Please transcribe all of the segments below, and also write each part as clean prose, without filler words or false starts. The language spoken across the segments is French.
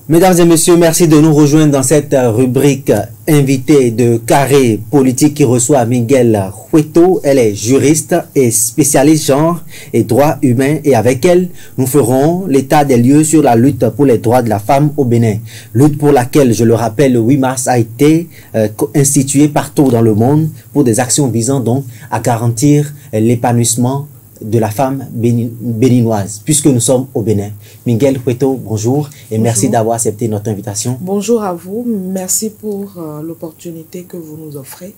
Mesdames et messieurs, merci de nous rejoindre dans cette rubrique invitée de Carré Politique qui reçoit Miguel Hueto. Elle est juriste et spécialiste genre et droits humains et avec elle, nous ferons l'état des lieux sur la lutte pour les droits de la femme au Bénin. Lutte pour laquelle, je le rappelle, le 8 mars a été institué partout dans le monde pour des actions visant donc à garantir l'épanouissement de la femme béninoise, puisque nous sommes au Bénin. Miguel Hueto, bonjour et merci d'avoir accepté notre invitation. Bonjour à vous, merci pour l'opportunité que vous nous offrez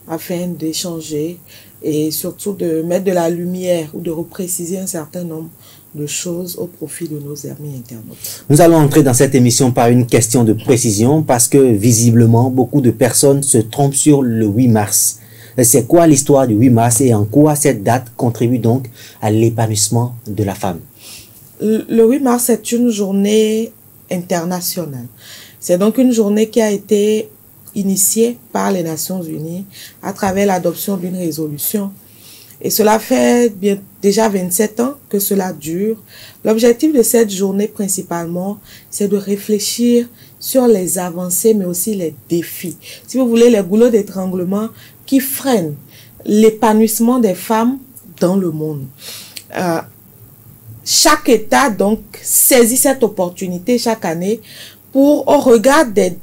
afin d'échanger et surtout de mettre de la lumière ou de repréciser un certain nombre de choses au profit de nos amis internautes. Nous allons entrer dans cette émission par une question de précision parce que visiblement beaucoup de personnes se trompent sur le 8 mars. C'est quoi l'histoire du 8 mars et en quoi cette date contribue donc à l'épanouissement de la femme? Le 8 mars est une journée internationale. C'est donc une journée qui a été initiée par les Nations Unies à travers l'adoption d'une résolution. Et cela fait déjà 27 ans que cela dure. L'objectif de cette journée principalement, c'est de réfléchir sur les avancées mais aussi les défis. Si vous voulez, les goulots d'étranglement qui freinent l'épanouissement des femmes dans le monde. Chaque État donc saisit cette opportunité chaque année pour, au regard des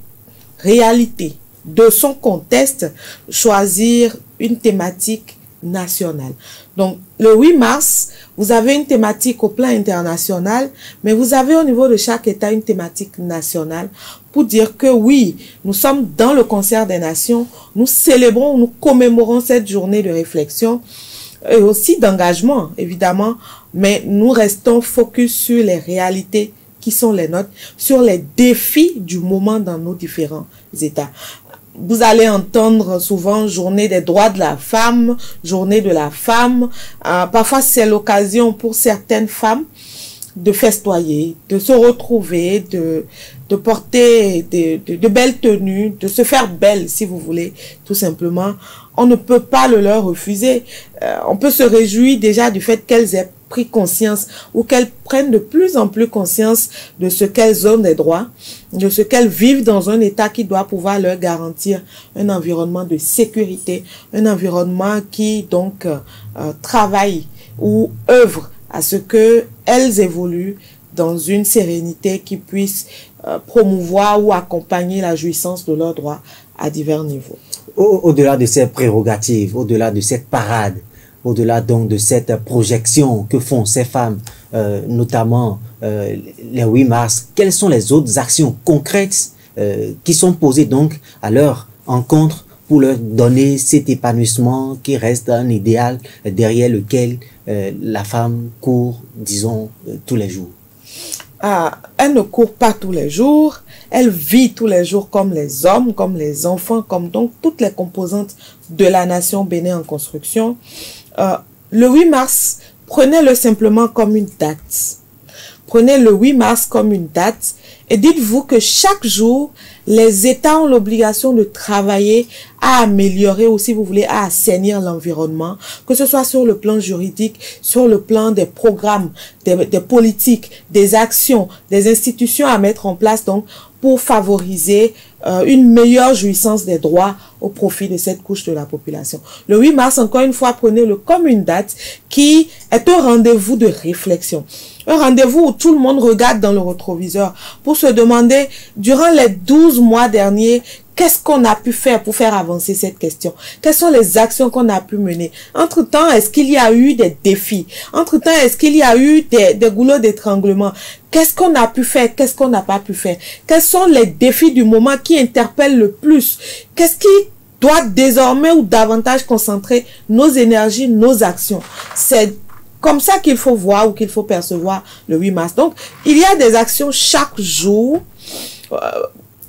réalités de son contexte, choisir une thématique nationale. Donc, le 8 mars, vous avez une thématique au plan international, mais vous avez au niveau de chaque État une thématique nationale pour dire que oui, nous sommes dans le concert des nations, nous célébrons, nous commémorons cette journée de réflexion et aussi d'engagement, évidemment, mais nous restons focus sur les réalités qui sont les nôtres, sur les défis du moment dans nos différents États. Vous allez entendre souvent journée des droits de la femme, journée de la femme. Parfois, c'est l'occasion pour certaines femmes de festoyer, de se retrouver, de porter de belles tenues, de se faire belle, si vous voulez, tout simplement. On ne peut pas le leur refuser. On peut se réjouir déjà du fait qu'elles aient pris conscience ou qu'elles prennent de plus en plus conscience de ce qu'elles ont des droits, de ce qu'elles vivent dans un État qui doit pouvoir leur garantir un environnement de sécurité, un environnement qui donc travaille ou œuvre à ce que elles évoluent dans une sérénité qui puisse promouvoir ou accompagner la jouissance de leurs droits à divers niveaux. Au-delà de ces prérogatives, au-delà de cette parade, au-delà donc de cette projection que font ces femmes, notamment les 8 mars, quelles sont les autres actions concrètes qui sont posées donc à leur encontre pour leur donner cet épanouissement qui reste un idéal derrière lequel la femme court, disons, tous les jours? Elle ne court pas tous les jours, elle vit tous les jours comme les hommes, comme les enfants, comme donc toutes les composantes de la nation Bénin en construction. Le 8 mars, prenez-le simplement comme une date. Prenez le 8 mars comme une date et dites-vous que chaque jour, les États ont l'obligation de travailler à améliorer ou, si vous voulez, à assainir l'environnement, que ce soit sur le plan juridique, sur le plan des programmes, des politiques, des actions, des institutions à mettre en place donc pour favoriser une meilleure jouissance des droits au profit de cette couche de la population. Le 8 mars, encore une fois, prenez-le comme une date qui est un rendez-vous de réflexion. Un rendez-vous où tout le monde regarde dans le rétroviseur pour se demander, durant les 12 mois derniers, qu'est-ce qu'on a pu faire pour faire avancer cette question? Quelles sont les actions qu'on a pu mener? Entre-temps, est-ce qu'il y a eu des défis? Entre-temps, est-ce qu'il y a eu des goulots d'étranglement? Qu'est-ce qu'on a pu faire? Qu'est-ce qu'on n'a pas pu faire? Quels sont les défis du moment qui interpellent le plus? Qu'est-ce qui doit désormais ou davantage concentrer nos énergies, nos actions? C'est comme ça qu'il faut voir ou qu'il faut percevoir le 8 mars. Donc, il y a des actions chaque jour,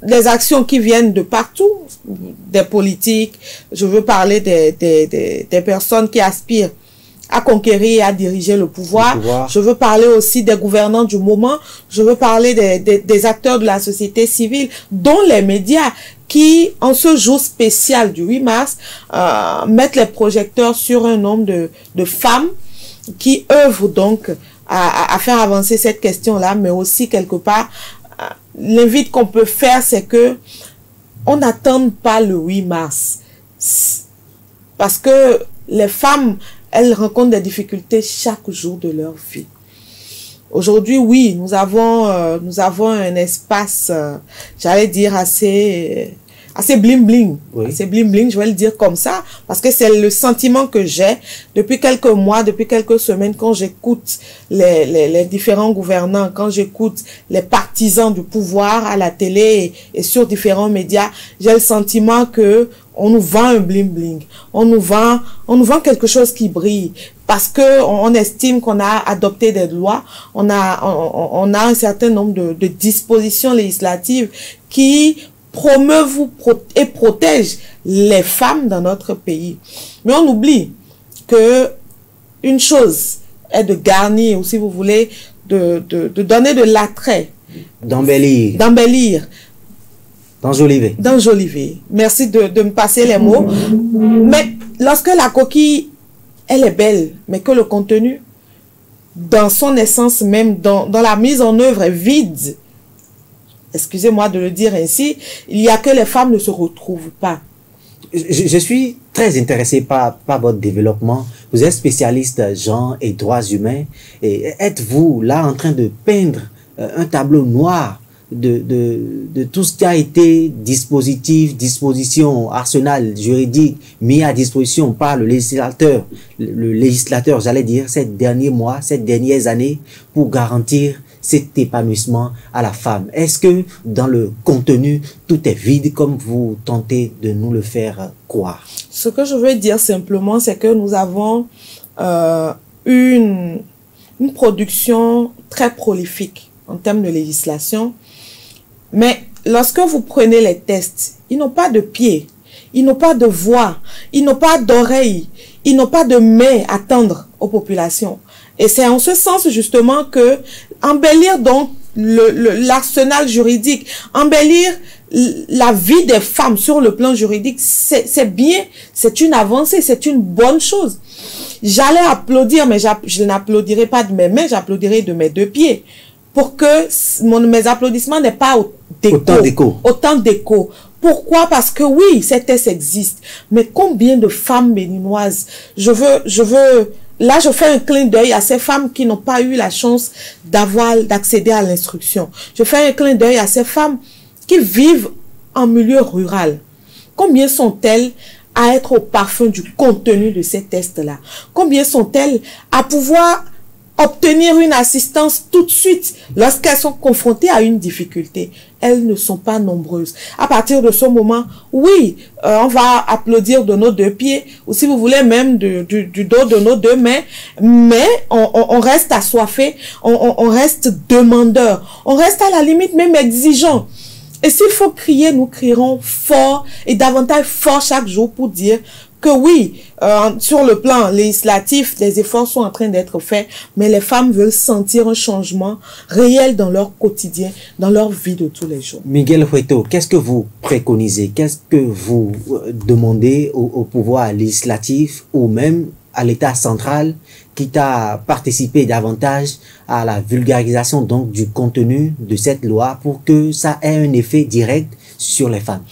des actions qui viennent de partout, des politiques. Je veux parler des personnes qui aspirent à conquérir et à diriger le pouvoir. Je veux parler aussi des gouvernants du moment. Je veux parler des acteurs de la société civile, dont les médias, qui, en ce jour spécial du 8 mars, mettent les projecteurs sur un nombre de femmes qui œuvrent donc à faire avancer cette question-là, mais aussi quelque part l'invite qu'on peut faire, c'est que on n'attende pas le 8 mars. Parce que les femmes, elles rencontrent des difficultés chaque jour de leur vie. Aujourd'hui, oui, nous avons un espace, j'allais dire assez bling-bling. Oui. Assez bling-bling, je vais le dire comme ça, parce que c'est le sentiment que j'ai depuis quelques mois, depuis quelques semaines, quand j'écoute les différents gouvernants, quand j'écoute les partisans du pouvoir à la télé et sur différents médias, j'ai le sentiment que on nous vend un bling-bling. On nous vend quelque chose qui brille. Parce que on estime qu'on a adopté des lois, on a un certain nombre de dispositions législatives qui promeuvent et protègent les femmes dans notre pays. Mais on oublie que une chose est de garnir, ou si vous voulez, de donner de l'attrait. D'embellir. D'enjoliver. Merci de me passer les mots. Mais lorsque la coquille, elle est belle, mais que le contenu, dans son essence même, dans la mise en œuvre, est vide. Excusez-moi de le dire ainsi, il y a que les femmes ne se retrouvent pas. Je suis très intéressé par votre développement. Vous êtes spécialiste genre et droits humains. Et êtes-vous là en train de peindre un tableau noir de tout ce qui a été disposition, arsenal juridique mis à disposition par le législateur, j'allais dire, ces derniers mois, ces dernières années, pour garantir cet épanouissement à la femme? Est-ce que dans le contenu, tout est vide comme vous tentez de nous le faire croire? Ce que je veux dire simplement, c'est que nous avons une production très prolifique en termes de législation. Mais lorsque vous prenez les tests, ils n'ont pas de pieds, ils n'ont pas de voix, ils n'ont pas d'oreilles, ils n'ont pas de mains à tendre aux populations. Et c'est en ce sens justement que embellir donc l'arsenal juridique, embellir la vie des femmes sur le plan juridique, c'est bien, c'est une avancée, c'est une bonne chose. J'allais applaudir, mais je n'applaudirai pas de mes mains, j'applaudirai de mes deux pieds. Pour que mes applaudissements n'aient pas autant d'écho. Pourquoi? Parce que oui, ces tests existent. Mais combien de femmes béninoises, là, je fais un clin d'œil à ces femmes qui n'ont pas eu la chance d'accéder à l'instruction. Je fais un clin d'œil à ces femmes qui vivent en milieu rural. Combien sont-elles à être au parfum du contenu de ces tests-là? Combien sont-elles à pouvoir obtenir une assistance tout de suite lorsqu'elles sont confrontées à une difficulté? Elles ne sont pas nombreuses. À partir de ce moment, oui, on va applaudir de nos deux pieds, ou si vous voulez même du dos de nos deux mains, mais on reste assoiffé, on reste demandeur, on reste à la limite même exigeant. Et s'il faut crier, nous crierons fort et davantage fort chaque jour pour dire que oui, sur le plan législatif, des efforts sont en train d'être faits, mais les femmes veulent sentir un changement réel dans leur quotidien, dans leur vie de tous les jours. Miguel Hueto, qu'est-ce que vous préconisez? Qu'est-ce que vous demandez au pouvoir législatif ou même à l'État central qui a participé davantage à la vulgarisation donc du contenu de cette loi pour que ça ait un effet direct sur les femmes?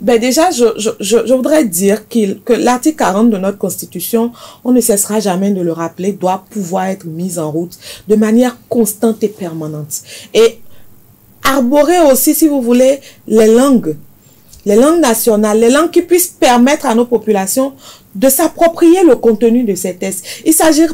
Ben déjà, je voudrais dire que l'article 40 de notre Constitution, on ne cessera jamais de le rappeler, doit pouvoir être mis en route de manière constante et permanente. Et arborer aussi, si vous voulez, les langues nationales, les langues qui puissent permettre à nos populations de s'approprier le contenu de ces tests. Il s'agit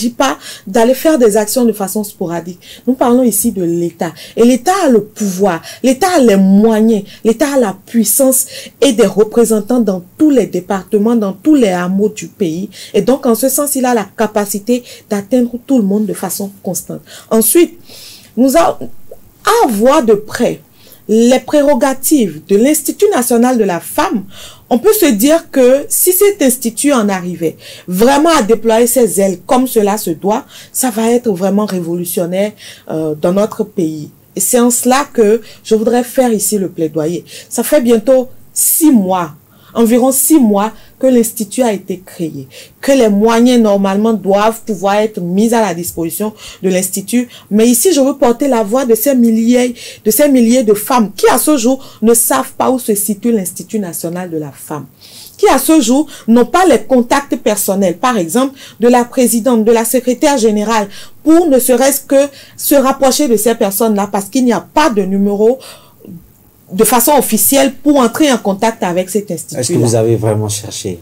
pas d'aller faire des actions de façon sporadique. Nous parlons ici de l'État. Et l'État a le pouvoir, l'État a les moyens, l'État a la puissance et des représentants dans tous les départements, dans tous les hameaux du pays. Et donc, en ce sens, il a la capacité d'atteindre tout le monde de façon constante. Ensuite, nous avons à voir de près les prérogatives de l'Institut national de la femme. On peut se dire que si cet institut en arrivait vraiment à déployer ses ailes comme cela se doit, ça va être vraiment révolutionnaire dans notre pays. Et c'est en cela que je voudrais faire ici le plaidoyer. Ça fait bientôt 6 mois environ 6 mois que l'Institut a été créé, que les moyens normalement doivent pouvoir être mis à la disposition de l'Institut. Mais ici, je veux porter la voix de ces milliers de femmes qui, à ce jour, ne savent pas où se situe l'Institut national de la femme, qui à ce jour n'ont pas les contacts personnels, par exemple, de la présidente, de la secrétaire générale, pour ne serait-ce que se rapprocher de ces personnes-là, parce qu'il n'y a pas de numéro de façon officielle pour entrer en contact avec cet institut-là. Est-ce que vous avez vraiment cherché?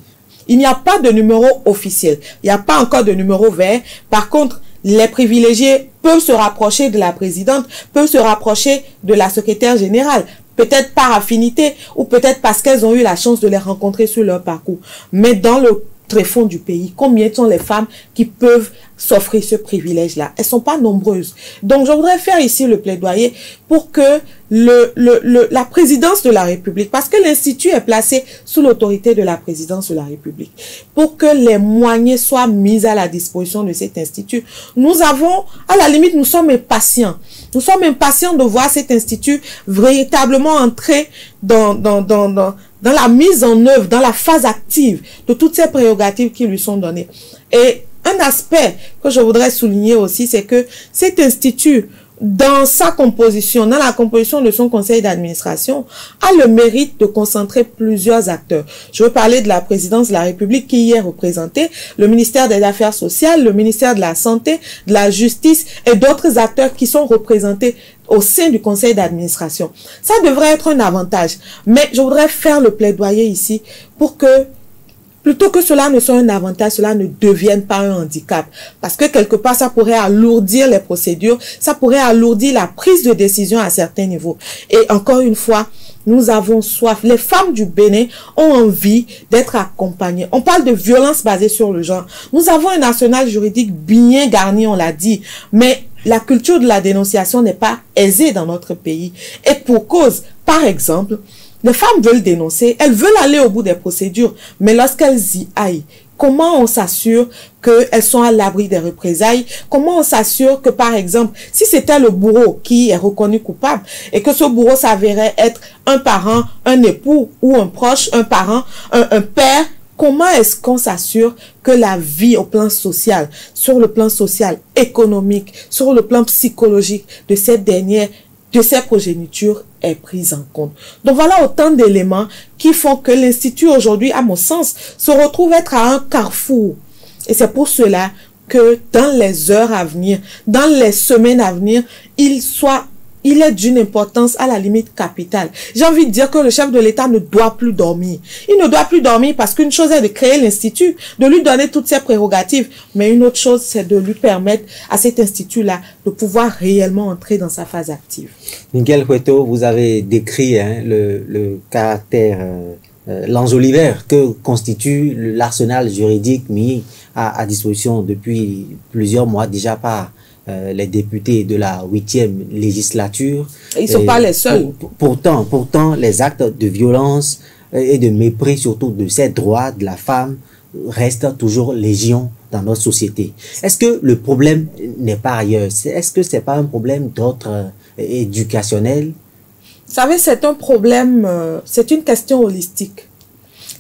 Il n'y a pas de numéro officiel. Il n'y a pas encore de numéro vert. Par contre, les privilégiés peuvent se rapprocher de la présidente, peuvent se rapprocher de la secrétaire générale, peut-être par affinité ou peut-être parce qu'elles ont eu la chance de les rencontrer sur leur parcours. Mais dans le tréfonds du pays, combien sont les femmes qui peuvent s'offrir ce privilège-là? Elles sont pas nombreuses. Donc, je voudrais faire ici le plaidoyer pour que la présidence de la République, parce que l'Institut est placé sous l'autorité de la présidence de la République, pour que les moyens soient mis à la disposition de cet institut. Nous avons, à la limite, nous sommes impatients. Nous sommes impatients de voir cet institut véritablement entrer dans la mise en œuvre, dans la phase active de toutes ces prérogatives qui lui sont données. Et un aspect que je voudrais souligner aussi, c'est que cet institut, dans sa composition, dans la composition de son conseil d'administration, a le mérite de concentrer plusieurs acteurs. Je veux parler de la présidence de la République qui y est représentée, le ministère des Affaires sociales, le ministère de la Santé, de la Justice et d'autres acteurs qui sont représentés au sein du conseil d'administration. Ça devrait être un avantage. Mais je voudrais faire le plaidoyer ici pour que plutôt que cela ne soit un avantage, cela ne devienne pas un handicap. Parce que quelque part, ça pourrait alourdir les procédures, ça pourrait alourdir la prise de décision à certains niveaux. Et encore une fois, nous avons soif. Les femmes du Bénin ont envie d'être accompagnées. On parle de violence basée sur le genre. Nous avons un arsenal juridique bien garni, on l'a dit. Mais la culture de la dénonciation n'est pas aisée dans notre pays. Et pour cause, par exemple, les femmes veulent dénoncer, elles veulent aller au bout des procédures, mais lorsqu'elles y aillent, comment on s'assure qu'elles sont à l'abri des représailles? Comment on s'assure que, par exemple, si c'était le bourreau qui est reconnu coupable et que ce bourreau s'avérait être un parent, un époux ou un proche, un parent, un père, comment est-ce qu'on s'assure que la vie au plan social, sur le plan social, économique, sur le plan psychologique de cette dernière, de ces progénitures est prise en compte? Donc voilà autant d'éléments qui font que l'Institut aujourd'hui, à mon sens, se retrouve être à un carrefour. Et c'est pour cela que dans les heures à venir, dans les semaines à venir, il est d'une importance à la limite capitale. J'ai envie de dire que le chef de l'État ne doit plus dormir. Il ne doit plus dormir parce qu'une chose est de créer l'Institut, de lui donner toutes ses prérogatives, mais une autre chose, c'est de lui permettre à cet Institut-là de pouvoir réellement entrer dans sa phase active. Miguel Hueto, vous avez décrit le caractère, l'enjoliveur que constitue l'arsenal juridique mis à disposition depuis plusieurs mois déjà par les députés de la 8e législature. Ils ne sont pas les seuls. Pourtant, les actes de violence et de mépris, surtout de ces droits de la femme, restent toujours légion dans notre société. Est-ce que le problème n'est pas ailleurs? Est-ce que ce n'est pas un problème d'ordre éducationnel? Vous savez, c'est un problème, c'est une question holistique.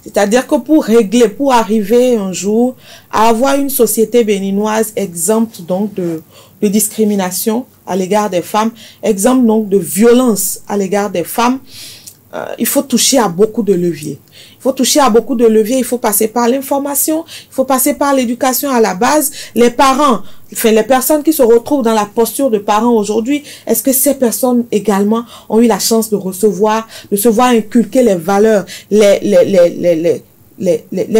C'est-à-dire que pour arriver un jour à avoir une société béninoise exempte donc de discrimination à l'égard des femmes, exempte donc de violence à l'égard des femmes, il faut toucher à beaucoup de leviers. Il faut toucher à beaucoup de leviers, il faut passer par l'information, il faut passer par l'éducation à la base. Les parents, les personnes qui se retrouvent dans la posture de parents aujourd'hui, est-ce que ces personnes également ont eu la chance de recevoir, de se voir inculquer les valeurs, les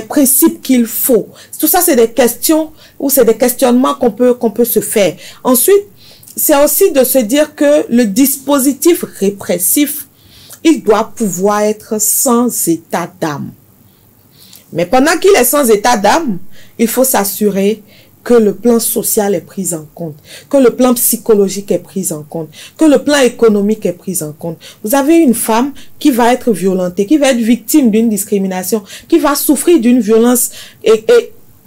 principes qu'il faut? Tout ça, c'est des questions ou c'est des questionnements qu'on peut se faire. Ensuite, c'est aussi de se dire que le dispositif répressif, il doit pouvoir être sans état d'âme. Mais pendant qu'il est sans état d'âme, il faut s'assurer que le plan social est pris en compte, que le plan psychologique est pris en compte, que le plan économique est pris en compte. Vous avez une femme qui va être violentée, qui va être victime d'une discrimination, qui va souffrir d'une violence et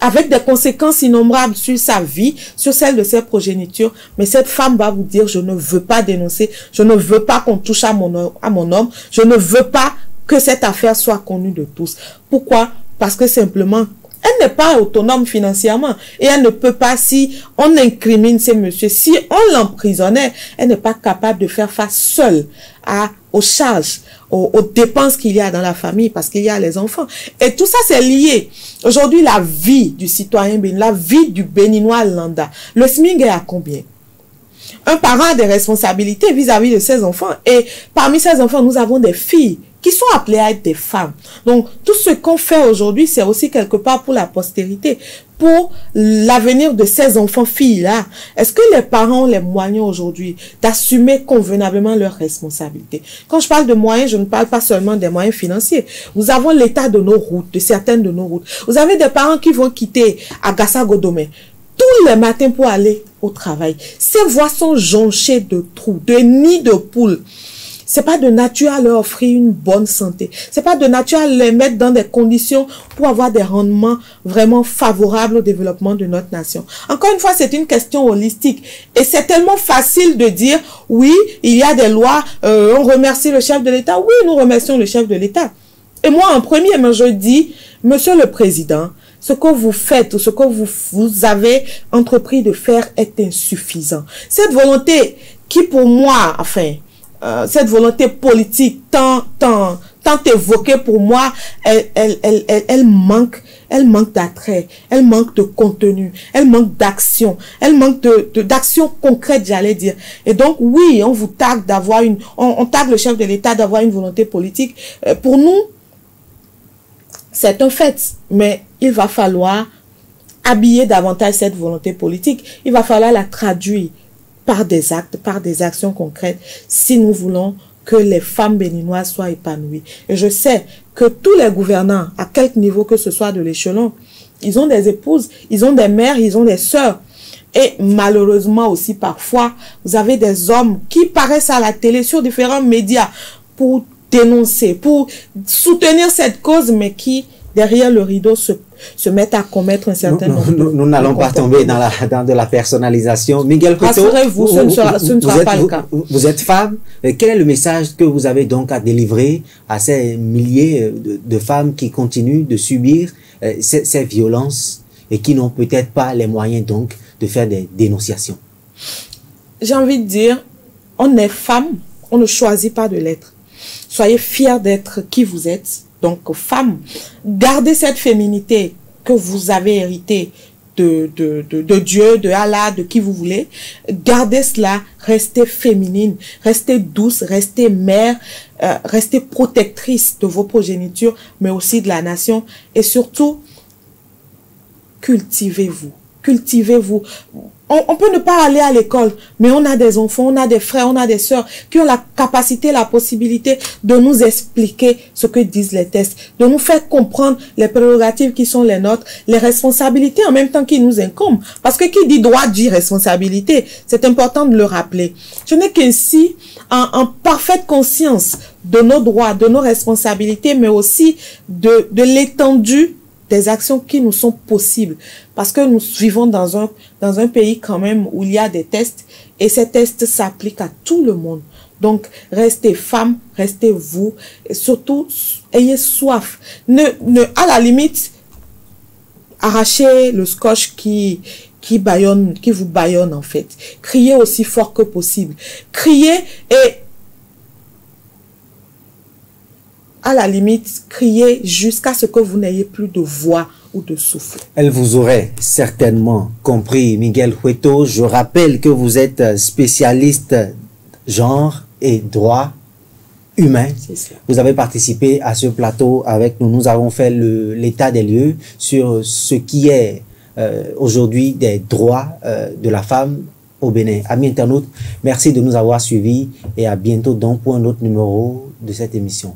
avec des conséquences innombrables sur sa vie, sur celle de ses progénitures. Mais cette femme va vous dire, je ne veux pas dénoncer, je ne veux pas qu'on touche à mon homme, je ne veux pas que cette affaire soit connue de tous. Pourquoi? Parce que simplement, elle n'est pas autonome financièrement et elle ne peut pas, si on incrimine ces messieurs, si on l'emprisonnait, elle n'est pas capable de faire face seule aux charges, aux dépenses qu'il y a dans la famille parce qu'il y a les enfants. Et tout ça, c'est lié. Aujourd'hui, la vie du citoyen béninois, la vie du béninois lambda, le SMIC est à combien? Un parent a des responsabilités vis-à-vis de ses enfants et parmi ces enfants, nous avons des filles qui sont appelées à être des femmes. Donc, tout ce qu'on fait aujourd'hui, c'est aussi quelque part pour la postérité, pour l'avenir de ces enfants-filles-là. Est-ce que les parents ont les moyens aujourd'hui d'assumer convenablement leurs responsabilités? Quand je parle de moyens, je ne parle pas seulement des moyens financiers. Nous avons l'état de nos routes, de certaines de nos routes. Vous avez des parents qui vont quitter Agassa-Godomé tous les matins pour aller au travail. Ces voies sont jonchées de trous, de nids de poules. C'est pas de nature à leur offrir une bonne santé. C'est pas de nature à les mettre dans des conditions pour avoir des rendements vraiment favorables au développement de notre nation. Encore une fois, c'est une question holistique. Et c'est tellement facile de dire, oui, il y a des lois, on remercie le chef de l'État. Oui, nous remercions le chef de l'État. Et moi, en premier, je dis, Monsieur le Président, ce que vous faites ou ce que vous avez entrepris de faire est insuffisant. Cette volonté qui, pour moi, enfin, cette volonté politique tant évoquée pour moi, elle manque d'attrait, elle manque de contenu, elle manque d'action, elle manque d'action concrète, j'allais dire. Et donc, oui, on vous tague d'avoir on tague le chef de l'État d'avoir une volonté politique. Pour nous, c'est un fait, mais il va falloir habiller davantage cette volonté politique. Il va falloir la traduire par des actes, par des actions concrètes, si nous voulons que les femmes béninoises soient épanouies. Et je sais que tous les gouvernants, à quelque niveau que ce soit de l'échelon, ils ont des épouses, ils ont des mères, ils ont des sœurs. Et malheureusement aussi, parfois, vous avez des hommes qui paraissent à la télé sur différents médias pour dénoncer, pour soutenir cette cause, mais qui, derrière le rideau, se mettent à commettre un certain nombre de... Nous n'allons pas tomber dans de la personnalisation. Miguel Hueto, rassurez-vous, ce ne sera pas le cas. Vous êtes femme. Quel est le message que vous avez donc à délivrer à ces milliers de femmes qui continuent de subir ces violences et qui n'ont peut-être pas les moyens donc de faire des dénonciations? J'ai envie de dire, on est femme, on ne choisit pas de l'être. Soyez fiers d'être qui vous êtes. Donc, femme, gardez cette féminité que vous avez héritée de Dieu, de Allah, de qui vous voulez. Gardez cela, restez féminine, restez douce, restez mère, restez protectrice de vos progénitures, mais aussi de la nation. Et surtout, cultivez-vous. Cultivez-vous. On peut ne pas aller à l'école, mais on a des enfants, on a des frères, on a des sœurs qui ont la capacité, la possibilité de nous expliquer ce que disent les textes, de nous faire comprendre les prérogatives qui sont les nôtres, les responsabilités en même temps qui nous incombent. Parce que qui dit droit dit responsabilité. C'est important de le rappeler. Je n'ai qu'ainsi, en parfaite conscience de nos droits, de nos responsabilités, mais aussi de l'étendue des actions qui nous sont possibles. Parce que nous vivons dans un pays quand même où il y a des tests et ces tests s'appliquent à tout le monde. Donc, restez femmes, restez vous et surtout, ayez soif. À la limite, arrachez le scotch qui vous bâillonne en fait. Criez aussi fort que possible. Criez et à la limite, criez jusqu'à ce que vous n'ayez plus de voix ou de souffle. Elle vous aurait certainement compris, Miguel Hueto. Je rappelle que vous êtes spécialiste genre et droit humain. Vous avez participé à ce plateau avec nous. Nous avons fait l'état des lieux sur ce qui est aujourd'hui des droits de la femme au Bénin. Amis internautes, merci de nous avoir suivis et à bientôt donc pour un autre numéro de cette émission.